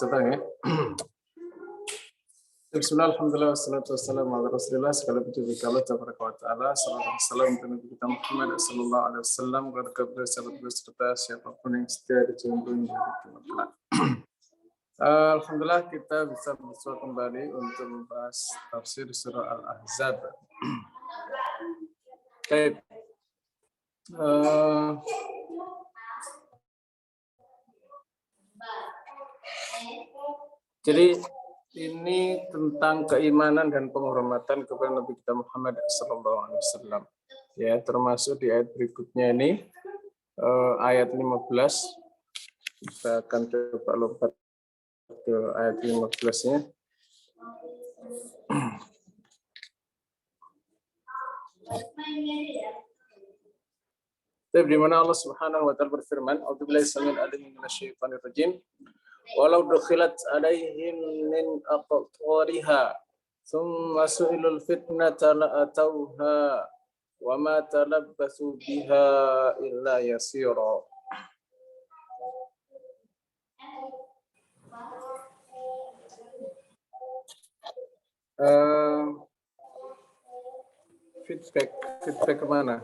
sedang ya. Bismillah, alhamdulillah, wassalatu wassalamu ala rasulillah. Segala puji bagi Allah Ta'ala. Salam untuk Nabi kita Muhammad sallallahu alaihi wasallam, kepada beliau sahabat beserta siapapun yang setia di jalan kelak. Alhamdulillah kita bisa bersua kembali untuk membahas tafsir surah Al-Ahzab. Baik. Jadi ini tentang keimanan dan penghormatan kepada Nabi kita Muhammad SAW. Ya, termasuk di ayat berikutnya ini, ayat 15. Kita akan coba lompat ke ayat 15-nya. Di mana Allah Subhanahu wa taala berfirman, "A'udzubillahi samil alim minasyaitonir rajim. Walau dukhilat alaihim min aqtariha thumma su'ilul fitnata la'atauha wa ma talabbasu biha illa yasira." Feedback kemana?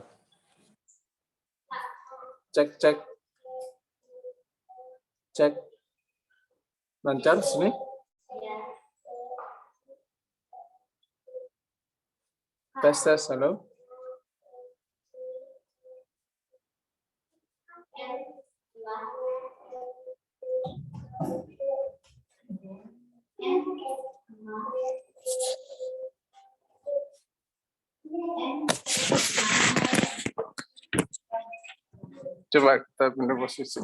Cek. Lancar sini? Tes, halo. Coba kita pindah posisi.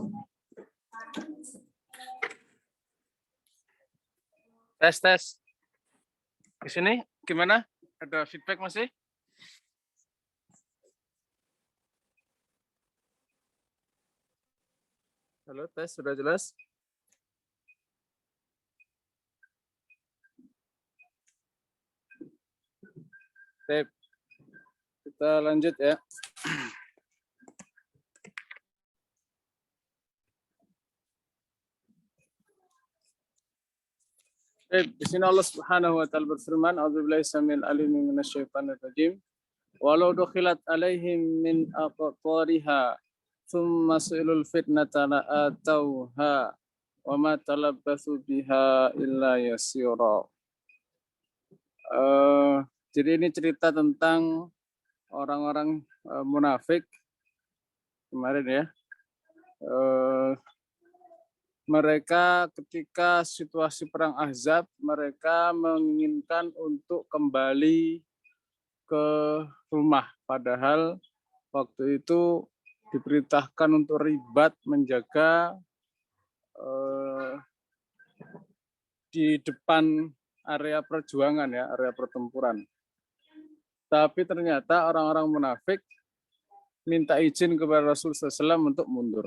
Tes. Di sini gimana? Ada feedback masih? Halo, tes sudah jelas? Baik. Kita lanjut ya. Di sini Allah Subhanahu wa taala berfirman, "A'udzubillahi samil alim minasyaitonir rajim. Walau dukhilat alaihim min aqtariha thumma su'ilul fitnata la'atauha wa ma talabbasu biha illa yasira." Jadi ini cerita tentang orang-orang munafik kemarin ya. Mereka ketika situasi perang Ahzab, mereka menginginkan untuk kembali ke rumah. Padahal waktu itu diperintahkan untuk ribat menjaga di depan area perjuangan ya, area pertempuran. Tapi ternyata orang-orang munafik minta izin kepada Rasulullah SAW untuk mundur.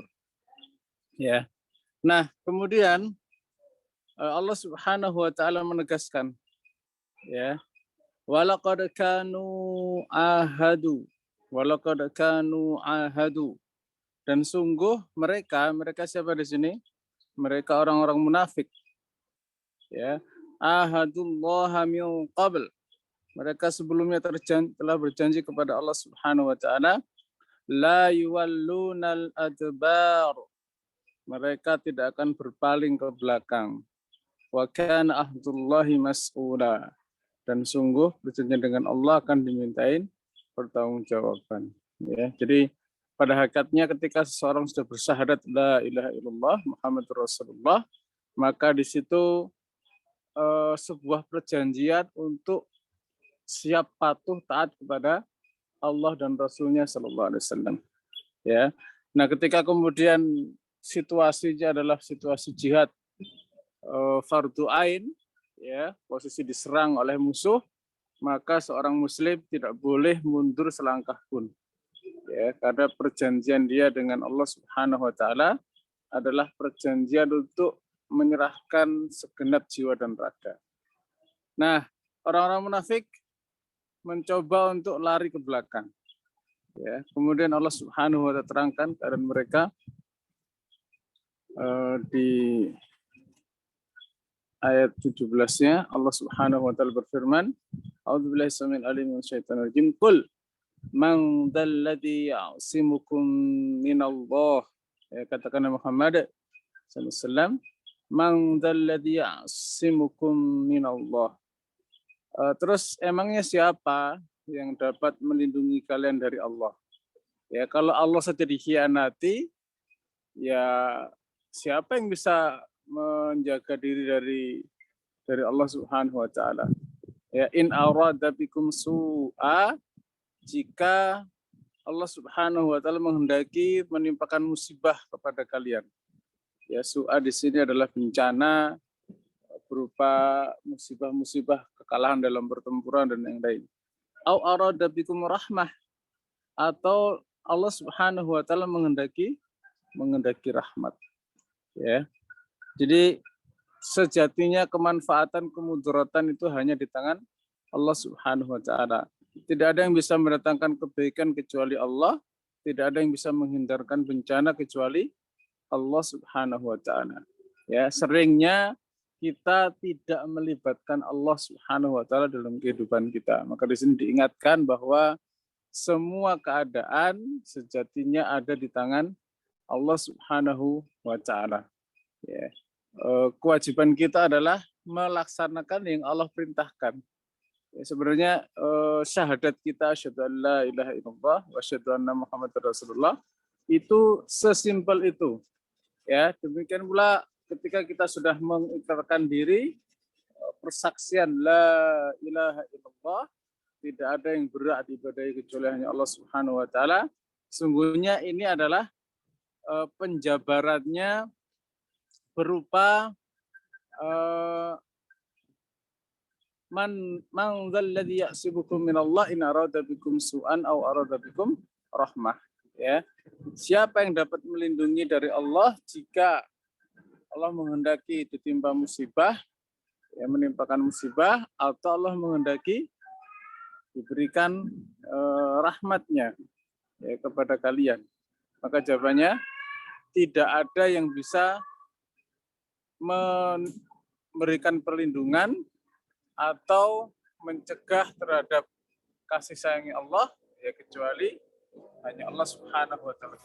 Ya. Nah, kemudian Allah Subhanahu wa taala menegaskan ya, walaqad kanu ahadu. Dan sungguh mereka siapa di sini? Mereka orang-orang munafik. Ya, ahadullah min qabl. Mereka sebelumnya telah berjanji kepada Allah Subhanahu wa taala, la yuwallunal adbar. Mereka tidak akan berpaling ke belakang. Wa kana ahdullahi mas'ula. Dan sungguh berjanji dengan Allah akan dimintain pertanggungjawaban. Ya, jadi pada hakikatnya ketika seseorang sudah bersyahadat la ilaha illallah Muhammadur Rasulullah, maka di situ sebuah perjanjian untuk siap patuh taat kepada Allah dan Rasulnya Sallallahu Alaihi Wasallam. Ya, nah ketika kemudian situasinya adalah situasi jihad fardu ain, ya, posisi diserang oleh musuh, maka seorang muslim tidak boleh mundur selangkah pun. Ya, karena perjanjian dia dengan Allah Subhanahu wa taala adalah perjanjian untuk menyerahkan segenap jiwa dan raga. Nah, orang-orang munafik mencoba untuk lari ke belakang. Ya, kemudian Allah Subhanahu wa taala terangkan keadaan mereka di ayat 17-nya Allah Subhanahu wa taala berfirman, A'udzubillahi samil alim minasyaitonir rajim. Qul man dzalladzi ya'simukum minallah. Ya, katakan Muhammad sallallahu alaihi wasallam, man dzalladzi ya'simukum minallah. Terus emangnya siapa yang dapat melindungi kalian dari Allah? Ya, kalau Allah saja dikhianati, ya siapa yang bisa menjaga diri dari Allah Subhanahu wa taala? Ya, in arada bikum su'a, jika Allah Subhanahu wa taala menghendaki menimpakan musibah kepada kalian. Ya, su'a di sini adalah bencana berupa musibah-musibah kekalahan dalam pertempuran dan yang lain. Au arada bikum rahmah, atau Allah Subhanahu wa taala menghendaki rahmat. Ya. Jadi sejatinya kemanfaatan kemudaratan itu hanya di tangan Allah Subhanahu wa taala. Tidak ada yang bisa mendatangkan kebaikan kecuali Allah, tidak ada yang bisa menghindarkan bencana kecuali Allah Subhanahu wa taala. Ya, seringnya kita tidak melibatkan Allah Subhanahu wa taala dalam kehidupan kita. Maka di sini diingatkan bahwa semua keadaan sejatinya ada di tangan Allah Subhanahu wa taala. Ya. Kewajiban kita adalah melaksanakan yang Allah perintahkan. Ya, sebenarnya syahadat kita asyhadu an la ilaha illallah wa asyhadu anna muhammadar rasulullah itu sesimpel itu. Ya, demikian pula ketika kita sudah mengikrarkan diri, persaksian la ilaha illallah, tidak ada yang berhak diibadahi kecuali hanya Allah Subhanahu wa taala. Sungguhnya ini adalah penjabarannya berupa man dzalladzi ya'sibukum minallah in arada bikum su'an aw arada bikum rahmah. Ya. Siapa yang dapat melindungi dari Allah jika Allah menghendaki ditimpa musibah, ya, menimpakan musibah, atau Allah menghendaki diberikan rahmatnya, ya, kepada kalian. Maka jawabannya tidak ada yang bisa memberikan perlindungan atau mencegah terhadap kasih sayang Allah, ya, kecuali hanya Allah Subhanahu wa taala.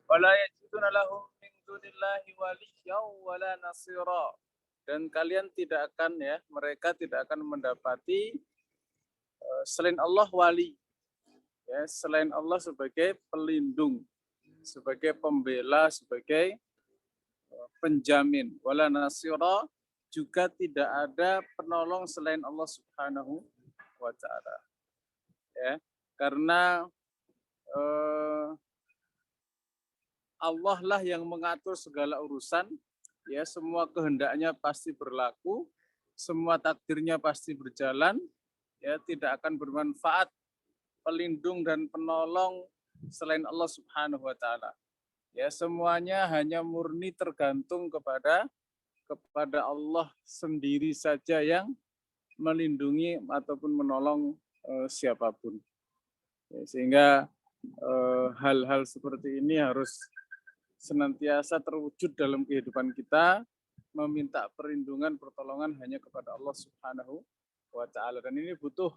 Wala yajiduna lahum min dunillahi waliyyan wala nasira. Dan kalian tidak akan, ya, mereka tidak akan mendapati selain Allah wali, ya, selain Allah sebagai pelindung, sebagai pembela, sebagai penjamin. Wala nasira, juga tidak ada penolong selain Allah Subhanahu wa taala. Ya, karena Allah lah yang mengatur segala urusan, ya, semua kehendaknya pasti berlaku, semua takdirnya pasti berjalan, ya, tidak akan bermanfaat pelindung dan penolong selain Allah Subhanahu wa taala. Ya, semuanya hanya murni tergantung kepada Allah sendiri saja yang melindungi ataupun menolong siapapun. Ya, sehingga hal-hal seperti ini harus senantiasa terwujud dalam kehidupan kita, meminta perlindungan, pertolongan hanya kepada Allah Subhanahu wa taala. Dan ini butuh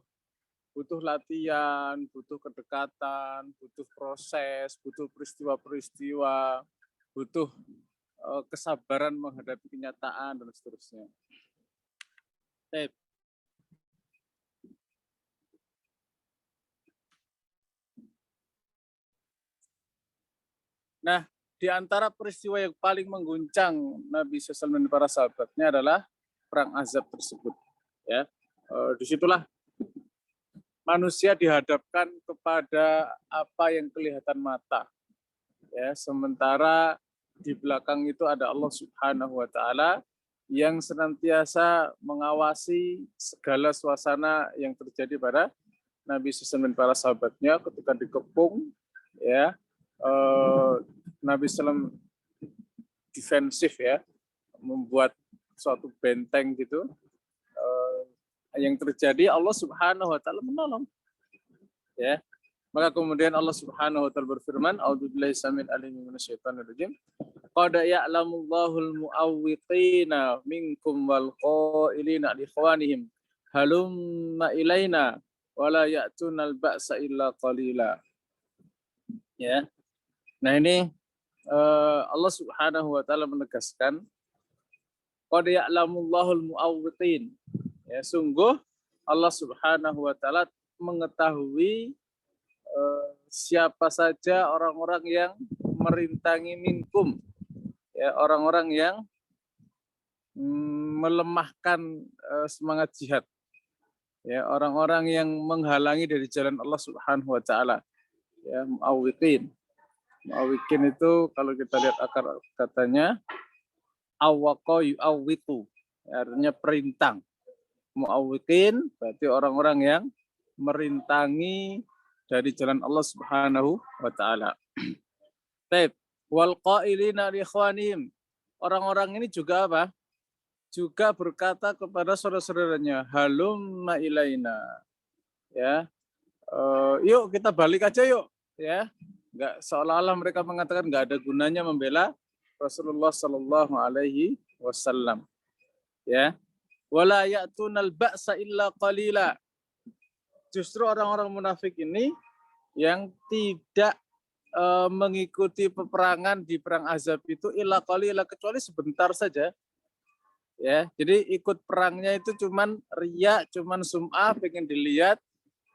latihan, butuh kedekatan, butuh proses, butuh peristiwa-peristiwa, butuh kesabaran menghadapi kenyataan dan seterusnya. Baik. Nah, di antara peristiwa yang paling mengguncang Nabi SAW dan para sahabatnya adalah perang Ahzab tersebut. Ya, disitulah manusia dihadapkan kepada apa yang kelihatan mata. Ya, sementara di belakang itu ada Allah Subhanahu wa taala yang senantiasa mengawasi segala suasana yang terjadi pada Nabi SAW dan para sahabatnya ketika dikepung, ya. Nabi SAW defensif, ya, membuat suatu benteng gitu. Yang terjadi Allah Subhanahu wa taala menolong, ya. Maka kemudian Allah Subhanahu wa taala berfirman, A'udzubillahi samil alim minasyaitonir rajim. Qad ya'lamullahul mu'awwiqina minkum wal qailina li ikhwanihim halumma ilaina wala ya'tunal ba'sa illa qalila. Ya. Nah, ini Allah Subhanahu wa taala menegaskan qad ya'lamullahul mu'awwiqin. Ya, sungguh Allah Subhanahu wa taala mengetahui siapa saja orang-orang yang merintangi minkum, ya, orang-orang yang melemahkan semangat jihad, ya, orang-orang yang menghalangi dari jalan Allah Subhanahu wa taala, ya, mu'awwiqin. Mu'awwiqin itu kalau kita lihat akar katanya awwaqa yu'awwiqu, artinya perintang. Mu'awwiqin berarti orang-orang yang merintangi dari jalan Allah Subhanahu wa taala. Baik, wal qailina li ikhwanihim. Orang-orang ini juga apa? Juga berkata kepada saudara-saudaranya, halumma ilaina. Ya. Yuk kita balik aja yuk, ya. Enggak, seolah-olah mereka mengatakan enggak ada gunanya membela Rasulullah sallallahu alaihi wasallam. Ya. Wala ya'tunal ba'sa illa qalila. Justru orang-orang munafik ini yang tidak mengikuti peperangan di perang Ahzab itu illa qalila, kecuali sebentar saja. Ya, jadi ikut perangnya itu cuman riya, cuman sum'ah, pengen dilihat,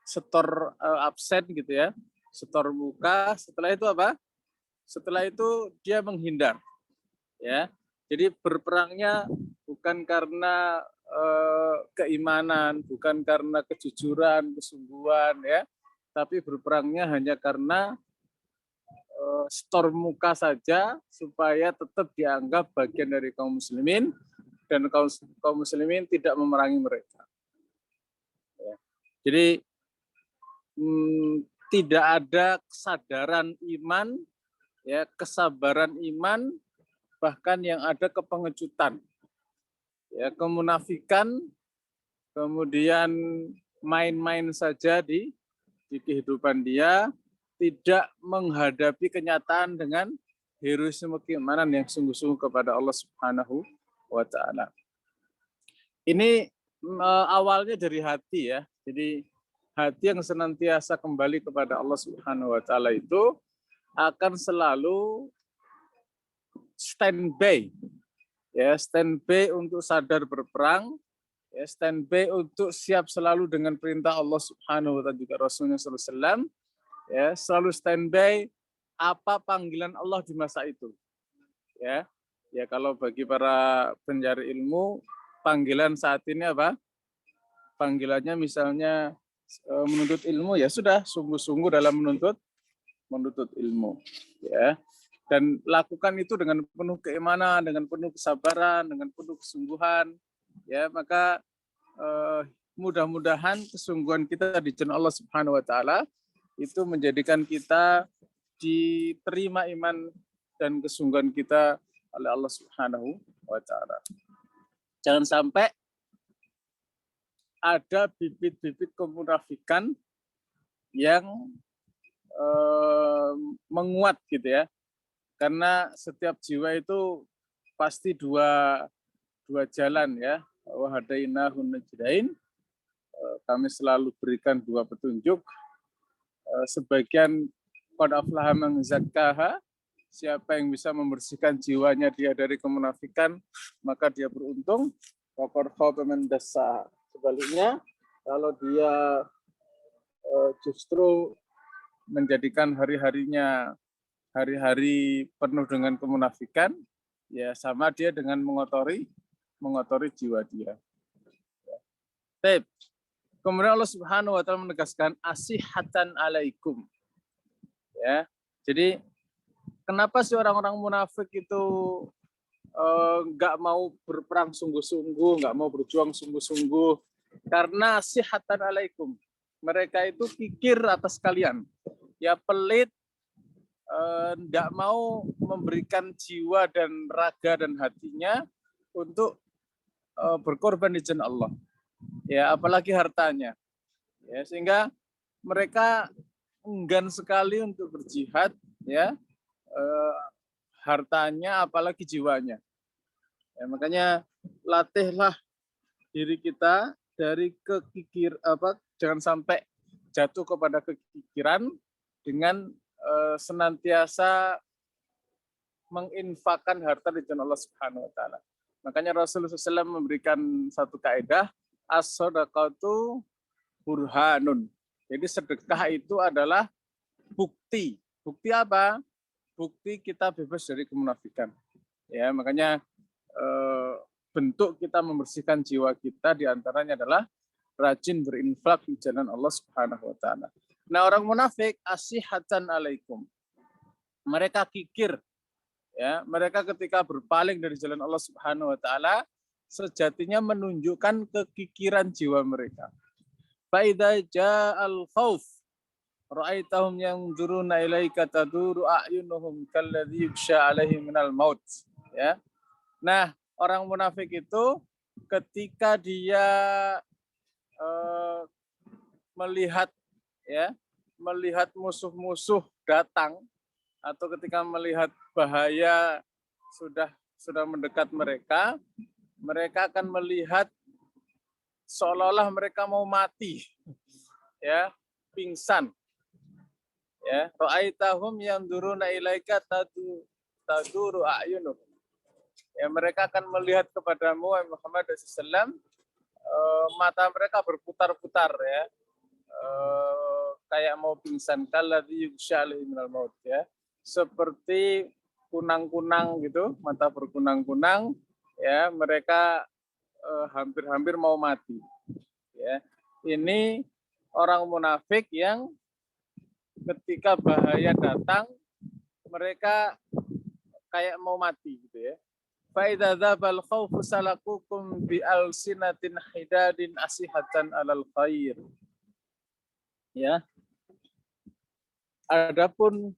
setor absen gitu ya, setor muka. Setelah itu apa? Setelah itu dia menghindar. Ya, jadi berperangnya bukan karena keimanan, bukan karena kejujuran, kesungguhan, ya, tapi berperangnya hanya karena setor muka saja supaya tetap dianggap bagian dari kaum muslimin dan kaum muslimin tidak memerangi mereka. Ya. Jadi tidak ada kesadaran iman, ya, kesabaran iman, bahkan yang ada kepengecutan. Ya, kemunafikan, kemudian main-main saja di kehidupan dia, tidak menghadapi kenyataan dengan heroisme keimanan yang sungguh-sungguh kepada Allah Subhanahu wa taala. Ini awalnya dari hati, ya. Jadi hati yang senantiasa kembali kepada Allah Subhanahu wa taala itu akan selalu standby. Ya, standby untuk sadar berperang, ya, standby untuk siap selalu dengan perintah Allah Subhanahu wa taala juga Rasulnya sallallahu alaihi wasallam, ya, selalu standby apa panggilan Allah di masa itu. Ya. Ya, kalau bagi para pencari ilmu, panggilan saat ini apa? Panggilannya misalnya menuntut ilmu, ya sudah sungguh-sungguh dalam menuntut ilmu, ya. Dan lakukan itu dengan penuh keimanan, dengan penuh kesabaran, dengan penuh kesungguhan, ya, maka mudah-mudahan kesungguhan kita di jalan Allah Subhanahu wa taala itu menjadikan kita diterima iman dan kesungguhan kita oleh Allah Subhanahu wa taala. Jangan sampai ada bibit-bibit kemunafikan yang menguat gitu ya. Karena setiap jiwa itu pasti dua jalan, ya. Wa hadainahun najdain. Kami selalu berikan dua petunjuk. Sebagian qad aflaha man zakkaha, siapa yang bisa membersihkan jiwanya dia dari kemunafikan, maka dia beruntung. Wa qad khaba man dassaha. Sebaliknya, kalau dia justru menjadikan hari-harinya hari-hari penuh dengan kemunafikan, ya sama dia dengan mengotori jiwa dia. Baik. Kemudian Allah Subhanahu wa taala menegaskan asihatan alaikum. Ya. Jadi kenapa sih orang-orang munafik itu nggak mau berperang sungguh-sungguh, nggak mau berjuang sungguh-sungguh? Karena asihatan alaikum. Mereka itu kikir atas kalian. Ya, pelit, tidak mau memberikan jiwa dan raga dan hatinya untuk berkorban di jalan Allah, ya, apalagi hartanya, ya, sehingga mereka enggan sekali untuk berjihad, ya, hartanya apalagi jiwanya. Ya, makanya latihlah diri kita dari jangan sampai jatuh kepada kekikiran dengan senantiasa menginfakkan harta di jalan Allah Subhanahu wa taala. Makanya Rasulullah SAW memberikan satu kaidah, as-shadaqatu burhanun. Jadi sedekah itu adalah bukti. Bukti apa? Bukti kita bebas dari kemunafikan. Ya, makanya bentuk kita membersihkan jiwa kita diantaranya adalah rajin berinfak di jalan Allah Subhanahu wa taala. Nah, orang munafik asihatan alaikum. Mereka kikir, ya, mereka ketika berpaling dari jalan Allah Subhanahu wa taala sejatinya menunjukkan kekikiran jiwa mereka. Fa idza ja'al khauf ra'aitahum yanzuruna ilaika taduru a'yunuhum kalladzi yughsha 'alaihi minal maut, ya. Nah, orang munafik itu ketika dia melihat, ya, melihat musuh-musuh datang atau ketika melihat bahaya sudah mendekat mereka, mereka akan melihat seolah-olah mereka mau mati, ya, pingsan, ya. Ra'aitahum yanzuruna ilaika taduru a'yunuhum. Ya, mereka akan melihat kepadamu Muhammad SAW, mata mereka berputar-putar, ya, kayak mau pingsan, kalladzi yughsha 'alaihi minal maut, ya, seperti kunang-kunang gitu, mata berkunang-kunang, ya, mereka hampir-hampir mau mati, ya. Ini orang munafik yang ketika bahaya datang mereka kayak mau mati gitu, ya. Fa idza dzabal khaufu salakukum bi alsinatin hidadin asihatan alal khair. Ya. Adapun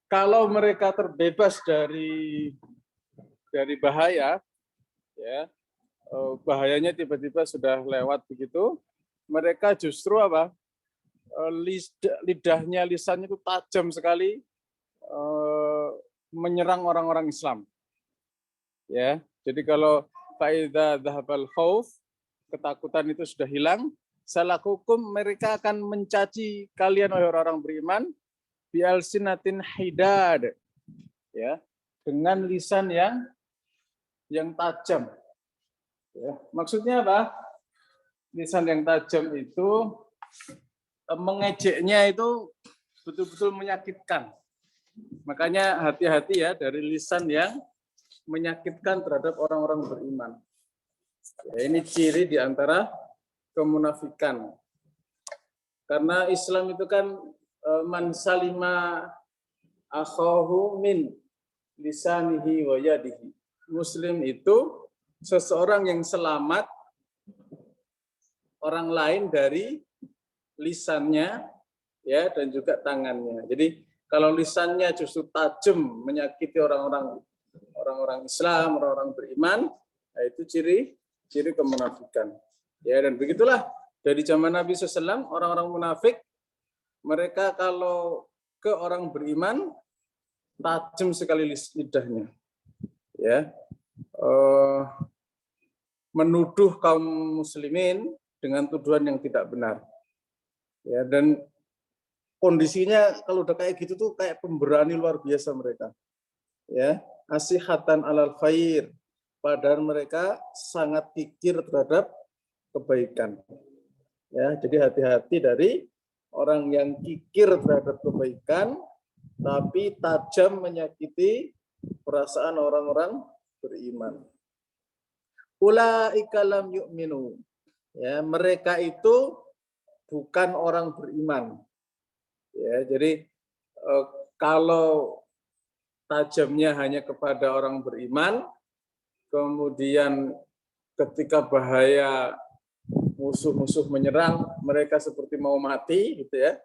kalau mereka terbebas dari bahaya, ya, bahayanya tiba-tiba sudah lewat begitu, mereka justru apa? Lidahnya, lisannya itu tajam sekali menyerang orang-orang Islam. Ya, jadi kalau faida dhahabal khauf, ketakutan itu sudah hilang, salakukum, mereka akan mencaci kalian oleh orang-orang beriman bial sinatin hidad, ya, dengan lisan yang tajam. Ya, maksudnya apa? Lisan yang tajam itu mengejeknya itu betul-betul menyakitkan. Makanya hati-hati ya dari lisan yang menyakitkan terhadap orang-orang beriman. Ya, ini ciri di antara kemunafikan. Karena Islam itu kan man salima akhahu min lisanihi wa yadihi. Muslim itu seseorang yang selamat orang lain dari lisannya, ya, dan juga tangannya. Jadi kalau lisannya justru tajam menyakiti orang-orang Islam, orang-orang beriman, nah itu ciri kemunafikan. Ya, dan begitulah dari zaman Nabi SAW, orang-orang munafik mereka kalau ke orang beriman tajam sekali lidahnya, ya, menuduh kaum muslimin dengan tuduhan yang tidak benar. Ya, dan kondisinya kalau udah kayak gitu tuh kayak pemberani luar biasa mereka. Ya, asihatan alal khair, padahal mereka sangat kikir terhadap kebaikan. Ya, jadi hati-hati dari orang yang kikir terhadap kebaikan tapi tajam menyakiti perasaan orang-orang beriman. Ulaika lam yu'minu. Ya, mereka itu bukan orang beriman. Ya, jadi kalau tajamnya hanya kepada orang beriman, kemudian ketika bahaya musuh-musuh menyerang, mereka seperti mau mati, gitu ya,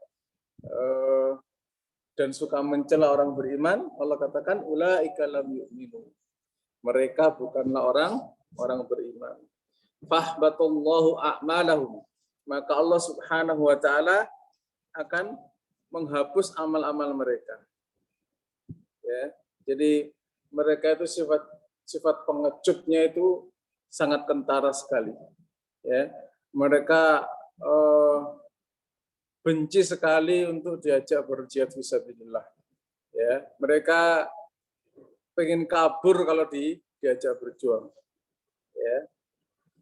dan suka mencela orang beriman, Allah katakan ulaika lam yu'minu. Mereka bukanlah orang beriman. fahbatallahu a'malahum, maka Allah Subhanahu wa taala akan menghapus amal-amal mereka. Ya. Jadi mereka itu sifat pengecutnya itu sangat kentara sekali. Ya. Mereka benci sekali untuk diajak berjihad fisabilillah. Ya. Mereka pengen kabur kalau diajak berjuang. Ya.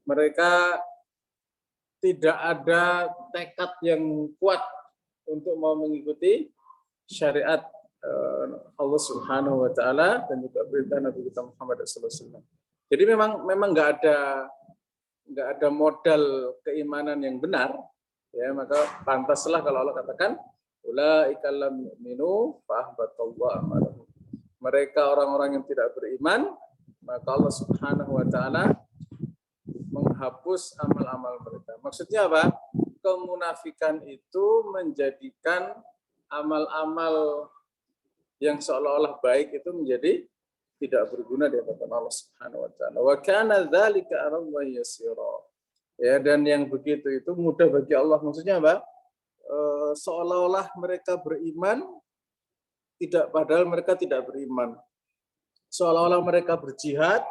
Mereka tidak ada tekad yang kuat untuk mau mengikuti syariat Allah Subhanahu wa taala dan juga perintah Nabi kita Muhammad sallallahu alaihi wasallam. Jadi memang nggak ada modal keimanan yang benar, ya, maka pantaslah kalau Allah katakan ulaika lam yu'minu fa ahbatallahu a'malahum. Mereka orang-orang yang tidak beriman, maka Allah Subhanahu wa taala menghapus amal-amal mereka. Maksudnya apa? Kemunafikan itu menjadikan amal-amal yang seolah-olah baik itu menjadi tidak berguna di hadapan Allah Subhanahu wa taala. Wa kana dzalika 'ala Allah yasira. Ya, dan yang begitu itu mudah bagi Allah. Maksudnya apa? Seolah-olah mereka beriman padahal mereka tidak beriman. Seolah-olah mereka berjihad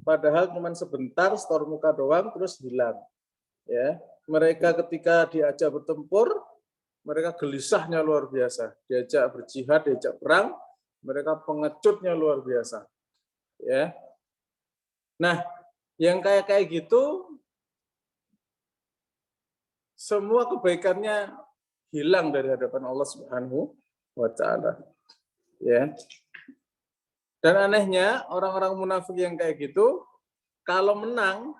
padahal cuma sebentar, setor muka doang, terus hilang. Ya, mereka ketika diajak bertempur, mereka gelisahnya luar biasa. Diajak berjihad, diajak perang, mereka pengecutnya luar biasa. Ya, nah, yang kayak gitu, semua kebaikannya hilang dari hadapan Allah Subhanahu wa taala. Ya. Dan anehnya orang-orang munafik yang kayak gitu, kalau menang,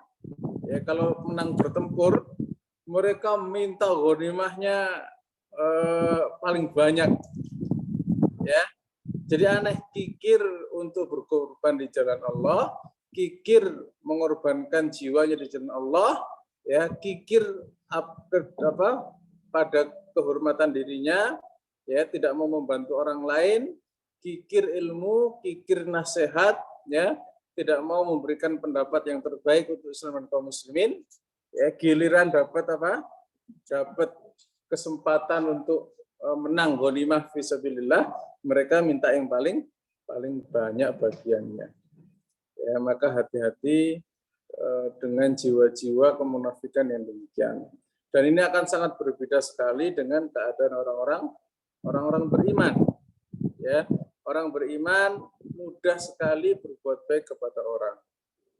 ya kalau menang bertempur, mereka minta ghanimahnya paling banyak. Ya. Jadi aneh, kikir untuk berkorban di jalan Allah, kikir mengorbankan jiwanya di jalan Allah, ya, kikir pada kehormatan dirinya, ya, tidak mau membantu orang lain, kikir ilmu, kikir nasihat, ya, tidak mau memberikan pendapat yang terbaik untuk Islam dan kaum muslimin, ya, giliran dapat dapat kesempatan untuk menang ghanimah fisabilillah, mereka minta yang paling banyak bagiannya. Ya, maka hati-hati dengan jiwa-jiwa kemunafikan yang demikian. Dan ini akan sangat berbeda sekali dengan keadaan orang-orang beriman. Ya, orang beriman mudah sekali berbuat baik kepada orang.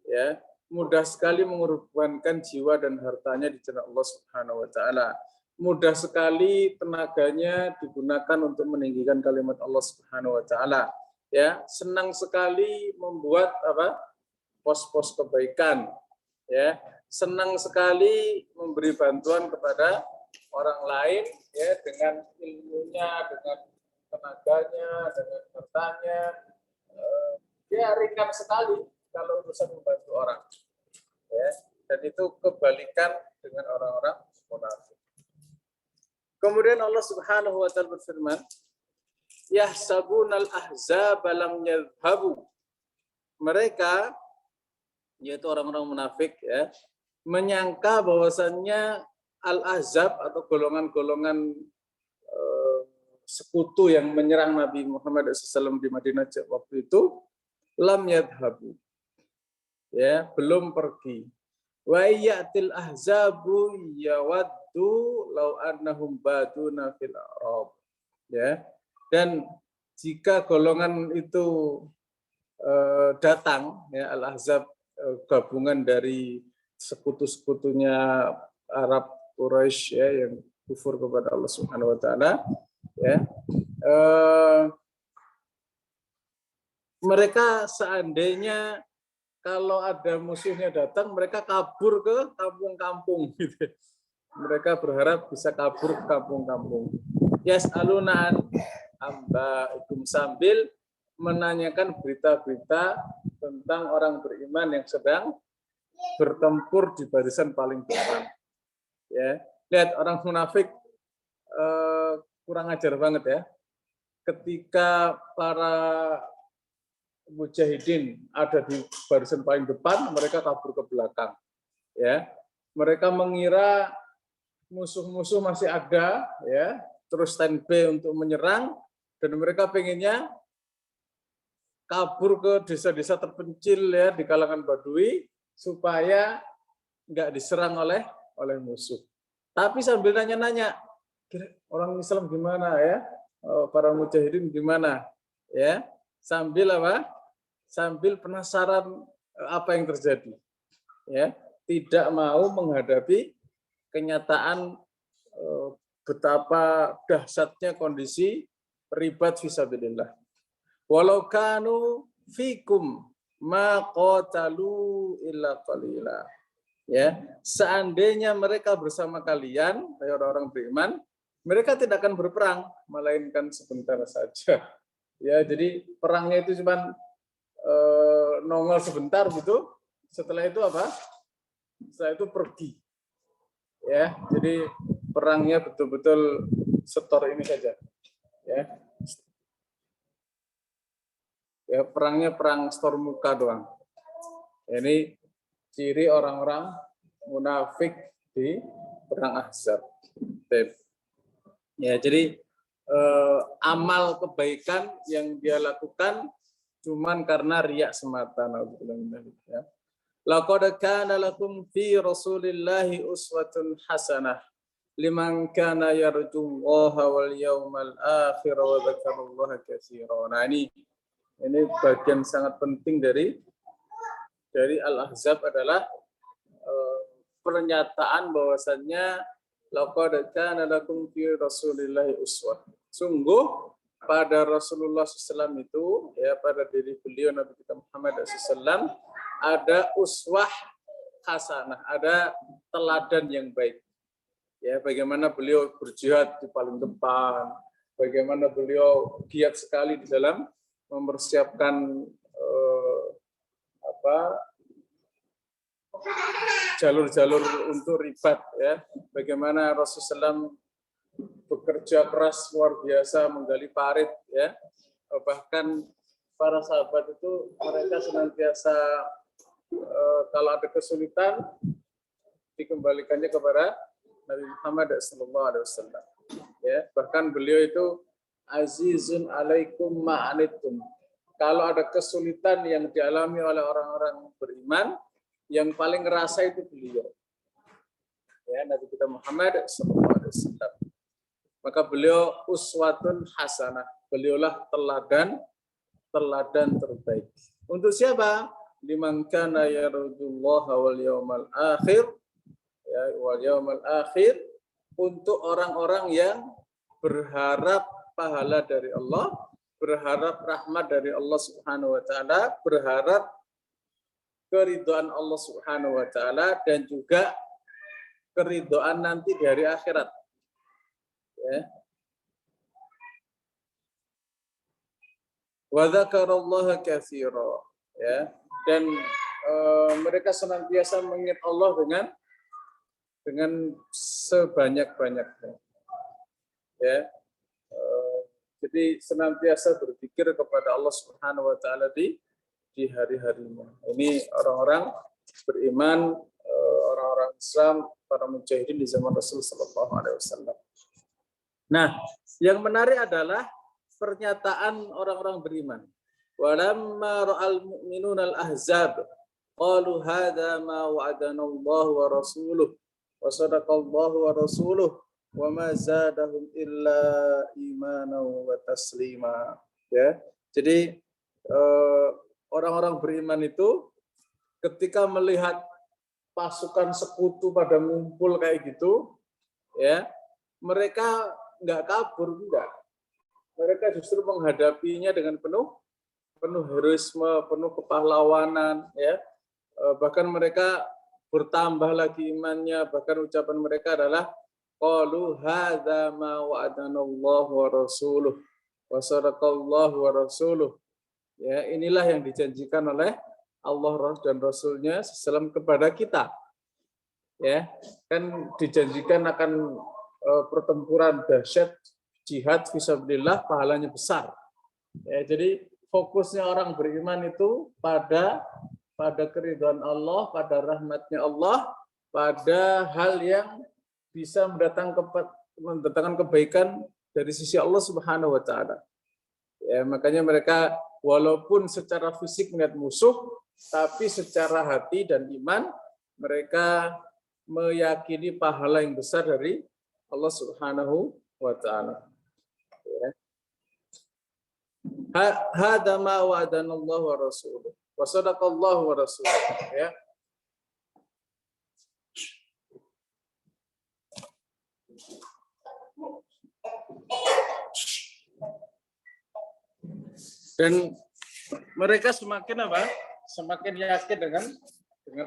Ya, mudah sekali mengorbankan jiwa dan hartanya di jalan Allah Subhanahu wa taala. Mudah sekali tenaganya digunakan untuk meninggikan kalimat Allah Subhanahu wa taala. Ya, senang sekali membuat pos-pos kebaikan. Ya, senang sekali memberi bantuan kepada orang lain, ya, dengan ilmunya, dengan tenaganya, dengan hartanya. Dia ringan sekali kalau urusan membantu orang. Ya, dan itu kebalikan dengan orang-orang munafik. Kemudian Allah Subhanahu wa taala berfirman, yahsabunal ahzaba lam yadhhabu. Mereka, yaitu orang-orang munafik, ya, menyangka bahwasannya al-ahzab atau golongan-golongan sekutu yang menyerang Nabi Muhammad SAW di Madinah waktu itu lam yadhhabu, ya, belum pergi. Wa ya'til ahzabu yawaddu law annahum baduna fil arab. Ya. Dan jika golongan itu datang, ya, al-ahzab gabungan dari sekutu-sekutunya Arab Quraisy, ya, yang kufur kepada Allah Subhanahu wa taala, ya. Mereka seandainya kalau ada musuhnya datang, mereka kabur ke kampung-kampung, gitu. Mereka berharap bisa kabur ke kampung-kampung. Yas'aluna an ambaikum, sambil menanyakan berita-berita tentang orang beriman yang sedang bertempur di barisan paling depan. Ya, lihat orang munafik kurang ajar banget, ya. Ketika para mujahidin ada di barisan paling depan, mereka kabur ke belakang. Ya, mereka mengira musuh-musuh masih ada, ya, terus standby untuk menyerang, dan mereka pengennya kabur ke desa-desa terpencil ya di kalangan Badui supaya nggak diserang oleh musuh. Tapi sambil nanya-nanya, orang Islam gimana ya, para mujahidin gimana, ya, sambil apa? Sambil penasaran apa yang terjadi, ya, tidak mau menghadapi kenyataan betapa dahsyatnya kondisi ribat fisabilillah. Walau kanu fikum ma qatalu illa qalila. Ya, seandainya mereka bersama kalian, orang-orang beriman, mereka tidak akan berperang, melainkan sebentar saja. Ya, jadi perangnya itu cuma nongol sebentar gitu. Setelah itu apa? Setelah itu pergi. Ya, jadi perangnya betul-betul setor ini saja. Ya. Ya, perangnya perang setor muka doang. Ini ciri orang-orang munafik di perang Ahzab. Ya, jadi amal kebaikan yang dia lakukan cuman karena riak semata. Ya. Laqad kana lakum fi Rasulillahi uswatun hasanah liman kana yarjullaha wal yawmal akhir wa dzakarallaha katsiran. Nah, ini bagian sangat penting dari Al-Ahzab adalah pernyataan bahwasannya laqad kana lakum fi Rasulillahi uswah. Sungguh pada Rasulullah SAW itu, ya, pada diri beliau Nabi kita Muhammad SAW ada uswah hasanah, ada teladan yang baik. Ya, bagaimana beliau berjihad di paling depan, bagaimana beliau giat sekali di dalam mempersiapkan jalur-jalur untuk ribat, ya. Bagaimana Rasulullah SAW bekerja keras luar biasa menggali parit, ya. Bahkan para sahabat itu mereka senantiasa kalau ada kesulitan dikembalikannya kepada Nabi Muhammad SAW. Ya, bahkan beliau itu azizun alaikum ma'anittum. Kalau ada kesulitan yang dialami oleh orang-orang beriman, yang paling ngerasa itu beliau. Ya, Nabi kita Muhammad SAW. Maka beliau uswatun hasanah. Beliaulah teladan terbaik. Untuk siapa? Liman kana yarjullaha wal yawmal akhir. Ya, wal yawmal akhir, untuk orang-orang yang berharap pahala dari Allah, berharap rahmat dari Allah Subhanahu wa taala, berharap keridhaan Allah Subhanahu wa taala, dan juga keridhaan nanti dari akhirat. Ya. Wa dzakarallaha katsira. Ya. Dan mereka senantiasa mengingat Allah dengan sebanyak-banyaknya. Ya. Jadi senantiasa berpikir kepada Allah Subhanahu wa taala di hari-harinya. Ini orang-orang beriman, orang-orang Islam, para mujahidin di zaman Rasul sallallahu alaihi wasallam. Nah, yang menarik adalah pernyataan orang-orang beriman. Walamma ra'al mu'minuna al-ahzab qalu hadza ma wa'adana Allah wa rasuluhu wa sadaqallahu wa rasuluhu wa ma zadahum illa imanan wa taslima. Ya. Jadi orang-orang beriman itu ketika melihat pasukan sekutu pada ngumpul kayak gitu, ya, mereka nggak kabur, enggak. Mereka justru menghadapinya dengan penuh heroisme, penuh kepahlawanan, ya. Bahkan mereka bertambah lagi imannya, bahkan ucapan mereka adalah qalu hadza ma wa'adanallahu wa rasuluh wa sadaqallahu wa rasuluh. Ya, inilah yang dijanjikan oleh Allah dan Rasulnya SAW kepada kita. Ya, kan dijanjikan akan pertempuran dahsyat, jihad fisabilillah, pahalanya besar. Ya, jadi fokusnya orang beriman itu pada keridhaan Allah, pada rahmatnya Allah, pada hal yang bisa mendatangkan kebaikan dari sisi Allah Subhanahu wa taala. Ya, makanya mereka walaupun secara fisik melihat musuh, tapi secara hati dan iman mereka meyakini pahala yang besar dari Allah Subhanahu wa taala. Ya. Hada ma wa'adanallahu wa rasuluh wa sadaqallahu wa rasuluh. Ya. Dan mereka semakin apa? Semakin yakin dengan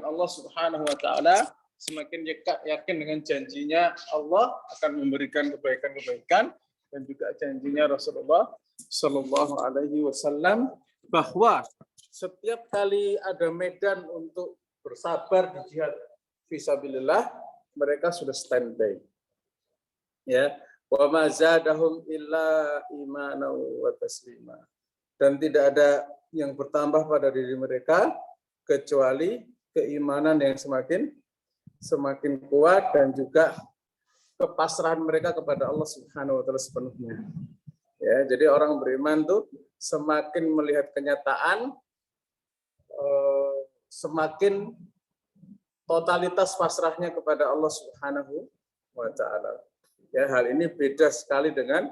Allah Subhanahu wa taala, semakin yakin dengan janjinya Allah akan memberikan kebaikan-kebaikan, dan juga janjinya Rasulullah Shallallahu alaihi wasallam bahwa setiap kali ada medan untuk bersabar di jihad fisabilillah, mereka sudah standby. Ya, wa ma zadahum illa imanan wa taslima. Dan tidak ada yang bertambah pada diri mereka kecuali keimanan yang semakin kuat dan juga kepasrahan mereka kepada Allah Subhanahu wa taala sepenuhnya. Ya, jadi orang beriman tuh semakin melihat kenyataan, semakin totalitas pasrahnya kepada Allah Subhanahu wa taala. Ya, hal ini beda sekali dengan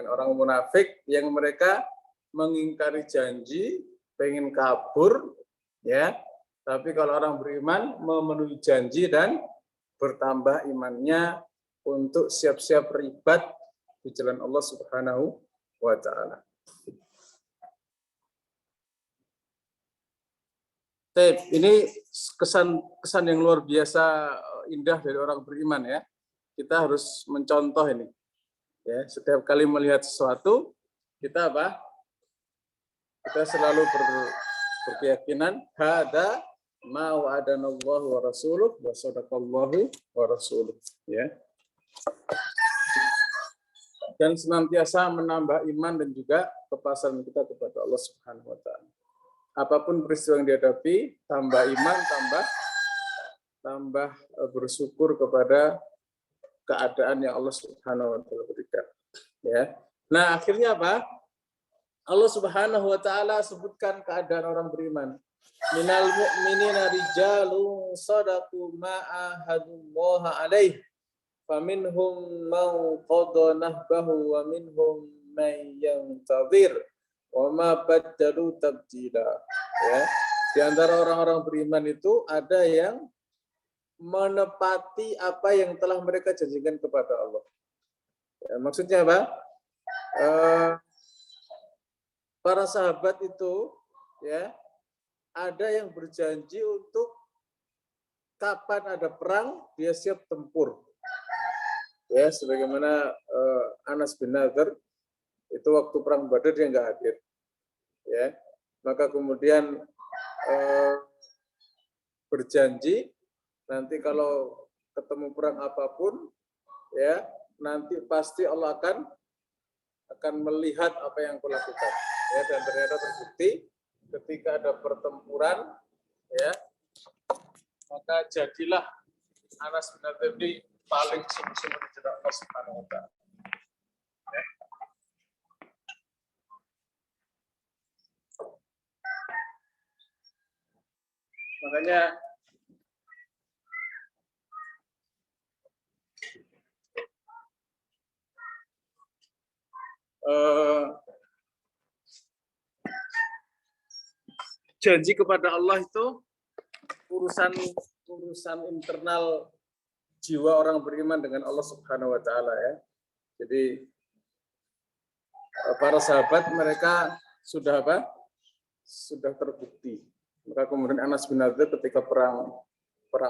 orang munafik yang mereka mengingkari janji, pengen kabur, ya. Tapi kalau orang beriman memenuhi janji dan bertambah imannya untuk siap-siap beribadah di jalan Allah Subhanahu wa taala. Ini kesan yang luar biasa indah dari orang beriman, ya. Kita harus mencontoh ini. Ya, setiap kali melihat sesuatu, kita apa? Kita selalu berkeyakinan hada ma wa'adanallahu wa rasuluh wa sadaqallahu wa rasuluh, ya. Dan senantiasa menambah iman dan juga kepasrahan kita kepada Allah Subhanahu wa taala. Apapun peristiwa yang dihadapi, tambah iman, tambah bersyukur kepada keadaan yang Allah Subhanahu wa taala berikan, ya. Nah, akhirnya apa? Allah Subhanahu wa taala sebutkan keadaan orang beriman. Minal mu'minina rijalun sadaqu ma ahadullaha alaih. Faminhum man qada nahbahu wa minhum man yantazir. Wa ma baddalu tabdila. Ya. Di antara orang-orang beriman itu ada yang menepati apa yang telah mereka janjikan kepada Allah. Ya, maksudnya apa? Para sahabat itu, ya, ada yang berjanji untuk kapan ada perang dia siap tempur, ya, sebagaimana Anas bin Nadir itu waktu perang Badar dia nggak hadir, ya, maka kemudian berjanji nanti kalau ketemu perang apapun, ya, nanti pasti Allah akan melihat apa yang aku lakukan. Ya, dan ternyata terbukti ketika ada pertempuran, ya, maka jadilah Anas bin Nadir ini paling sungguh-sungguh di jalan Allah Subhanahu wa taala. Ya. Makanya janji kepada Allah itu urusan internal jiwa orang beriman dengan Allah Subhanahu wa taala, ya. Jadi para sahabat mereka sudah apa? Sudah terbukti. Maka kemudian Anas bin Nadir ketika perang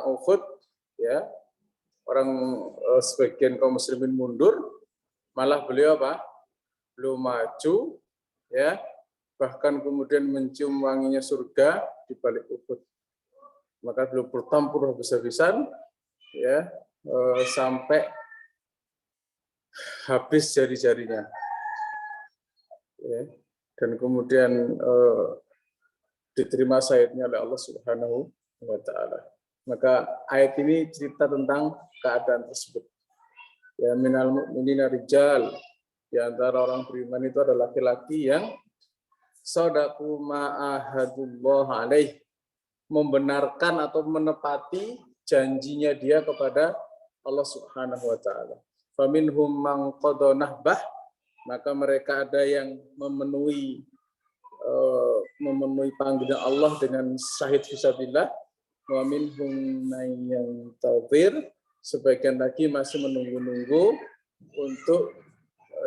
Uhud, ya, orang sebagian kaum muslimin mundur, malah beliau apa? Beliau maju, ya. Bahkan kemudian mencium wanginya surga di balik Uhud. Maka beliau bertempur habis-habisan, ya, sampai habis jari-jarinya, ya. Dan kemudian diterima syahidnya oleh Allah Subhanahu wa taala. Maka ayat ini cerita tentang keadaan tersebut. Ya, minal mu'minina rijal, di antara orang beriman itu adalah laki-laki yang shadaqu ma'ahadullah alaih, membenarkan atau menepati janjinya dia kepada Allah Subhanahu wa taala. Faminhum man qada nahbah, maka mereka ada yang memenuhi panggilan Allah dengan syahid fisabilillah. Wa minhum man yantazir, sebagian lagi masih menunggu-nunggu untuk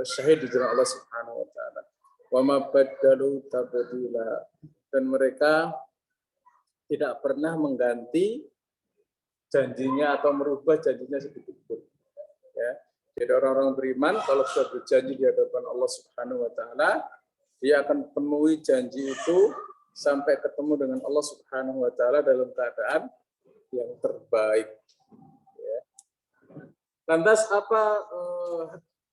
syahid di jalan Allah Subhanahu wa taala. Wa ma baddalu tabdila, dan mereka tidak pernah mengganti janjinya atau merubah janjinya sedikit pun. Ya. Jadi orang-orang beriman kalau sudah berjanji di hadapan Allah Subhanahu wa taala, dia akan penuhi janji itu sampai ketemu dengan Allah Subhanahu wa taala dalam keadaan yang terbaik. Ya. Lantas apa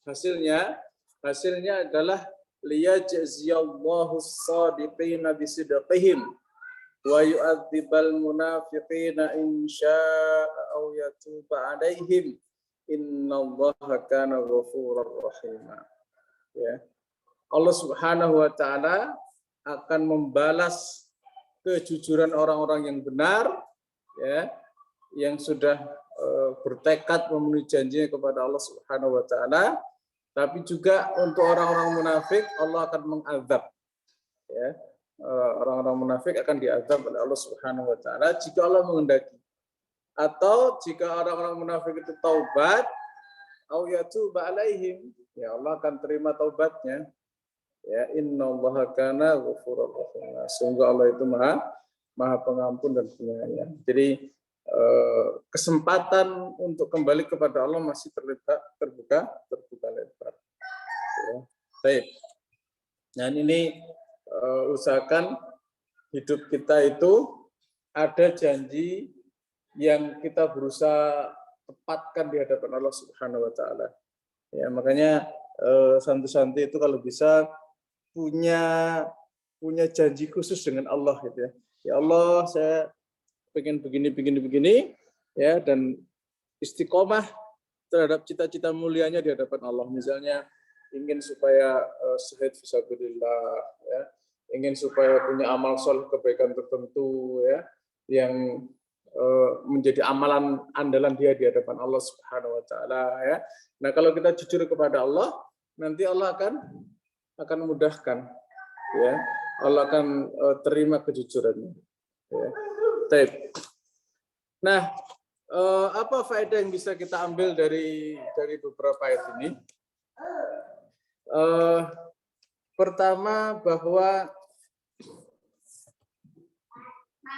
hasilnya? Hasilnya adalah liyajziyallahu as-shadiqina bisidqihim wa yu'adzibal munafiqina in syaa'a aw yatuba 'alaihim innallaha kana ghafurur rahim. Ya. Allah Subhanahu wa taala akan membalas kejujuran orang-orang yang benar, ya, yang sudah bertekad memenuhi janjinya kepada Allah Subhanahu wa taala, tapi juga untuk orang-orang munafik Allah akan mengazab. Ya. Orang-orang munafik akan diazab oleh Allah Subhanahu wa taala jika Allah menghendaki. Atau jika orang-orang munafik itu taubat, au yatuba alaihim, ya Allah akan terima taubatnya. Ya, innallaha kana ghafurur rahim. Sungguh Allah itu Maha Pengampun dan Penyayang. Jadi kesempatan untuk kembali kepada Allah masih terbuka lebar. Ya. Baik. Nah, ini usahakan hidup kita itu ada janji yang kita berusaha tepatkan di hadapan Allah Subhanahu wa taala. Ya, makanya santri-santri itu kalau bisa punya janji khusus dengan Allah gitu ya. Ya Allah, saya pengen begini ya, dan istiqomah terhadap cita-cita mulianya di hadapan Allah. Misalnya ingin supaya syahid fisabilillah, ya, ingin supaya punya amal soleh kebaikan tertentu ya, yang menjadi amalan andalan dia di hadapan Allah Subhanahu wa taala ya. Nah, kalau kita jujur kepada Allah, nanti Allah akan mudahkan ya. Allah akan terima kejujurannya ya. Baik. Nah, apa faedah yang bisa kita ambil dari beberapa ayat ini? Pertama, bahwa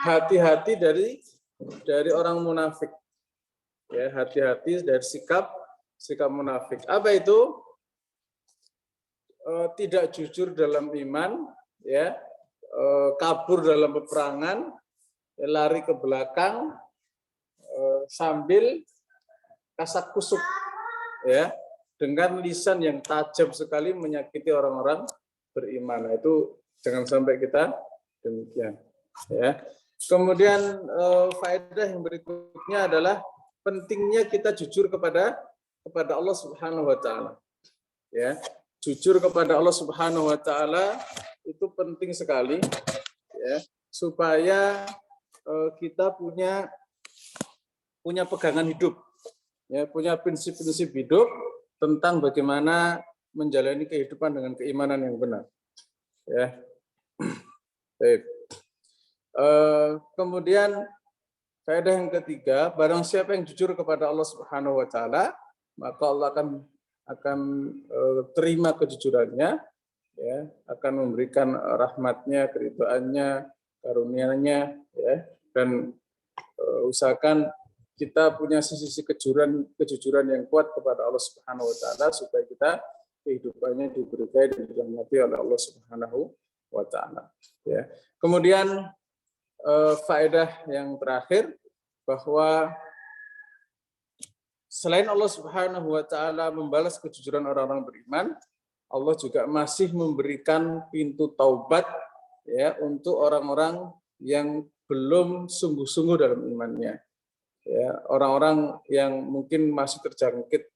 hati-hati dari orang munafik. Ya, hati-hati dari sikap munafik. Apa itu? Tidak jujur dalam iman, ya, kabur dalam peperangan, ya, lari ke belakang, sambil kasak kusuk, ya, dengan lisan yang tajam sekali menyakiti orang-orang beriman. Nah, itu jangan sampai kita demikian. Ya. Kemudian faedah yang berikutnya adalah pentingnya kita jujur kepada Allah Subhanahu wa taala. Ya, jujur kepada Allah Subhanahu wa taala itu penting sekali ya, supaya kita punya pegangan hidup. Ya, punya prinsip-prinsip hidup tentang bagaimana menjalani kehidupan dengan keimanan yang benar. Ya. Baik. Kemudian faedah yang ketiga, barang siapa yang jujur kepada Allah Subhanahu wa taala, maka Allah akan terima kejujurannya, ya, akan memberikan rahmatnya, keridhaannya, karunia-Nya, ya, dan usahakan kita punya sisi kejujuran yang kuat kepada Allah Subhanahu wa taala supaya kita kehidupannya diberkahi dan dirahmati oleh Allah Subhanahu wa taala. Ya. Kemudian faedah yang terakhir, bahwa selain Allah Subhanahu wa taala membalas kejujuran orang-orang beriman, Allah juga masih memberikan pintu taubat ya untuk orang-orang yang belum sungguh-sungguh dalam imannya. ya, orang-orang yang mungkin masih terjangkit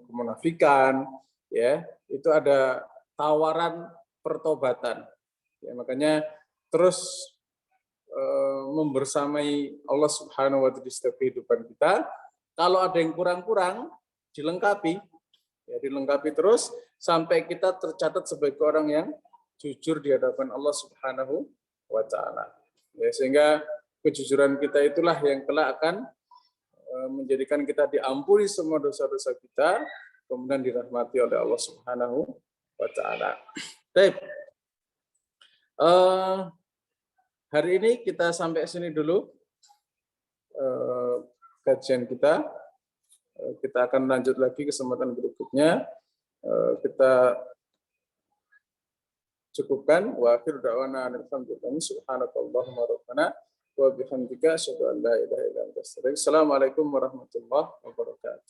kemunafikan, ya, itu ada tawaran pertobatan. Ya, makanya terus membersamai Allah Subhanahu wa taala di setiap kehidupan kita. Kalau ada yang kurang-kurang, dilengkapi, ya, dilengkapi terus sampai kita tercatat sebagai orang yang jujur di hadapan Allah Subhanahu wa taala. Ya, sehingga kejujuran kita itulah yang kelak akan menjadikan kita diampuni semua dosa-dosa kita, kemudian dirahmati oleh Allah Subhanahu wa taala. Baik. Hari ini kita sampai sini dulu kajian kita. Kita akan lanjut lagi kesempatan berikutnya. Kita cukupkan. Wa akhiru da'wana alhamdulillah subhanakallahumma rabbana wa bihamdika asyhadu an la ilaha illa anta astaghfiruka. Assalamualaikum warahmatullahi wabarakatuh.